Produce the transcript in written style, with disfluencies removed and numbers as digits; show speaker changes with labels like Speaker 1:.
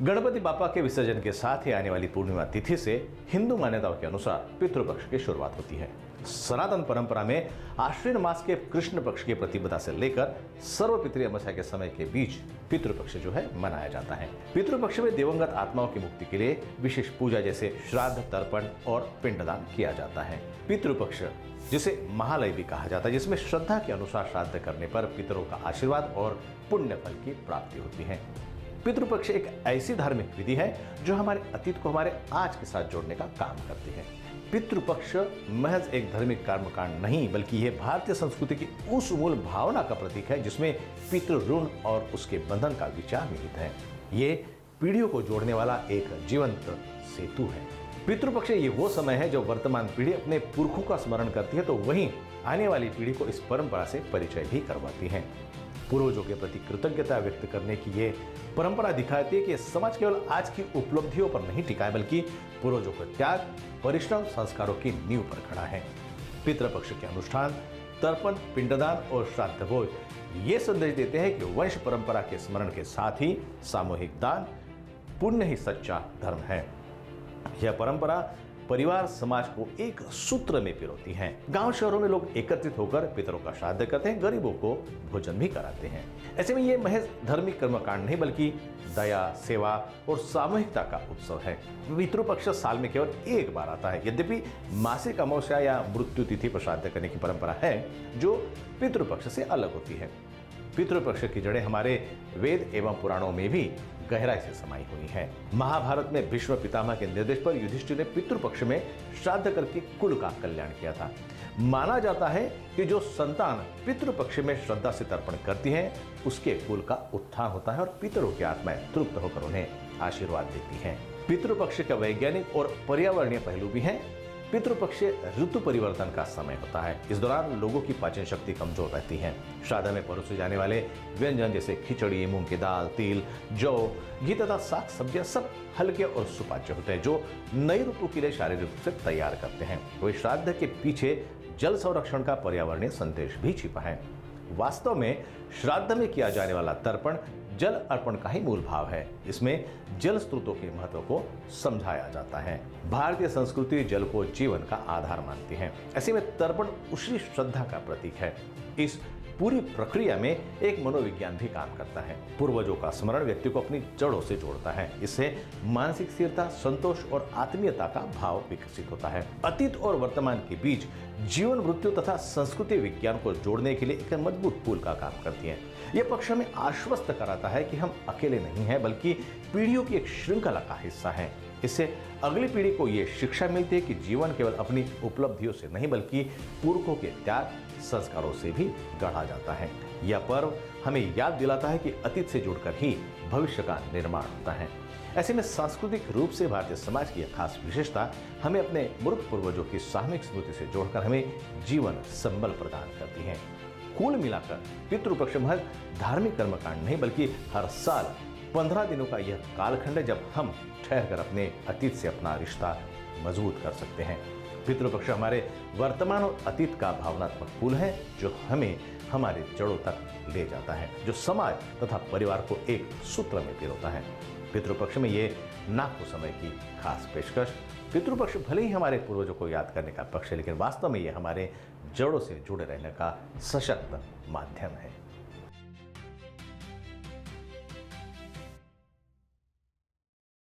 Speaker 1: गणपति बापा के विसर्जन के साथ ही आने वाली पूर्णिमा तिथि से हिंदू मान्यताओं के अनुसार पितृपक्ष की शुरुआत होती है। सनातन परंपरा में आश्विन मास के कृष्ण पक्ष की प्रतिपदा से लेकर सर्वपितृ अमावस्या के समय के बीच पितृपक्ष जो है मनाया जाता है। पितृपक्ष में दिवंगत आत्माओं की मुक्ति के लिए विशेष पूजा जैसे श्राद्ध, तर्पण और पिंडदान किया जाता है। पितृपक्ष जिसे महालय भी कहा जाता है, जिसमें श्रद्धा के अनुसार श्राद्ध करने पर पितरों का आशीर्वाद और पुण्य फल की प्राप्ति होती है। पितृपक्ष एक ऐसी धार्मिक विधि है जो हमारे अतीत को हमारे आज के साथ जोड़ने का काम करती है। पितृपक्ष महज एक धार्मिक कर्मकांड नहीं, बल्कि यह भारतीय संस्कृति की उस मूल भावना का प्रतीक है जिसमें पितृ ऋण और उसके बंधन का विचार निहित है। ये पीढ़ियों को जोड़ने वाला एक जीवंत सेतु है। पितृपक्ष ये वो समय है जो वर्तमान पीढ़ी अपने पुरखों का स्मरण करती है, तो वहीं आने वाली पीढ़ी को इस परंपरा से परिचय भी करवाती है। पूर्वजों के प्रति कृतज्ञता व्यक्त करने की ये परंपरा दिखाती है कि समाज केवल आज की उपलब्धियों पर नहीं टिका है, बल्कि पूर्वजों के त्याग, परिश्रम, संस्कारों की नींव पर खड़ा है। पितृपक्ष के अनुष्ठान, तर्पण, पिंडदान और श्राद्ध भोज ये संदेश देते हैं कि वंश परंपरा के स्मरण के साथ ही सामूहिक दान, पुण्य ही सच्चा धर्म है। यह परंपरा परिवार समाज को एक सूत्र में पिरोती है। गांव शहरों में लोग एकत्रित होकर पितरों का श्राद्ध करते हैं, गरीबों को भोजन भी कराते हैं। ऐसे में ये महज धार्मिक कर्मकांड नहीं, बल्कि दया, सेवा और सामूहिकता का उत्सव है। पितृपक्ष साल में केवल एक बार आता है। यद्यपि मासिक अमावस्या या मृत्यु तिथि पर श्राद्ध करने की परंपरा है जो पितृपक्ष से अलग होती है। पितृपक्ष की जड़ें हमारे वेद एवं पुराणों में भी गहराई से समाई हुई है। महाभारत में भीष्म पितामह के निर्देश पर युधिष्ठिर ने पितृपक्ष में श्राद्ध करके कुल का कल्याण किया था। माना जाता है कि जो संतान पितृपक्ष में श्रद्धा से तर्पण करती है उसके कुल का उत्थान होता है और पितरों की आत्माएं तृप्त होकर उन्हें आशीर्वाद देती हैं। पितृपक्ष का वैज्ञानिक और पर्यावरणीय पहलू भी है। पितृपक्ष ऋतु परिवर्तन का समय होता है। इस दौरान लोगों की पाचन शक्ति कमजोर रहती है। श्राद्ध में परोसे जाने वाले व्यंजन जैसे खिचड़ी, मूंग की दाल, तिल, जौ, घी तथा साग सब्जियां सब हल्के और सुपाच्य होते हैं जो नई ऋतु के लिए शारीरिक रूप से तैयार करते हैं। वही श्राद्ध के पीछे जल संरक्षण का पर्यावरणीय संदेश भी छिपा है। वास्तव में श्राद्ध में किया जाने वाला तर्पण जल अर्पण का ही मूल भाव है। इसमें जल स्रोतों के महत्व को समझाया जाता है। भारतीय संस्कृति जल को जीवन का आधार मानती है। ऐसे में तर्पण उसी श्रद्धा का प्रतीक है। इस पूरी प्रक्रिया में एक मनोविज्ञान भी काम करता है। पूर्वजों का स्मरण व्यक्ति को अपनी जड़ों से जोड़ता है। इससे मानसिक स्थिरता, संतोष और आत्मीयता का भाव विकसित होता है। अतीत और वर्तमान के बीच जीवन, मृत्यु तथा संस्कृति विज्ञान को जोड़ने के लिए एक मजबूत पुल का काम करती है। यह पक्ष हमें आश्वस्त कराता है कि हम अकेले नहीं हैं, बल्कि पीढ़ियों की एक श्रृंखला का हिस्सा है। इससे अगली पीढ़ी को यह शिक्षा मिलती है कि जीवन केवल अपनी उपलब्धियों से नहीं, बल्कि पुरखों के त्याग, संस्कारों से भी गढ़ा जाता है। यह पर्व हमें याद दिलाता है कि अतीत से जुड़कर ही भविष्य का निर्माण होता है। ऐसे में सांस्कृतिक रूप से भारतीय समाज की यह खास विशेषता हमें अपने मृत पूर्वजों की सामूहिक स्मृति से जोड़कर हमें जीवन संबल प्रदान करती है। कुल मिलाकर पितृपक्ष महज धार्मिक कर्मकांड नहीं, बल्कि हर साल 15 दिनों का यह कालखंड है जब हम ठहरकर अपने अतीत से अपना रिश्ता मजबूत कर सकते हैं। पितृपक्ष हमारे वर्तमान और अतीत का भावनात्मक पुल है जो हमें हमारे जड़ों तक ले जाता है, जो समाज तथा परिवार को एक सूत्र में पिरोता है। पितृपक्ष में ये नाको समय की खास पेशकश। पितृपक्ष भले ही हमारे पूर्वजों को याद करने का पक्ष है, लेकिन वास्तव में ये हमारे जड़ों से जुड़े रहने का सशक्त माध्यम है।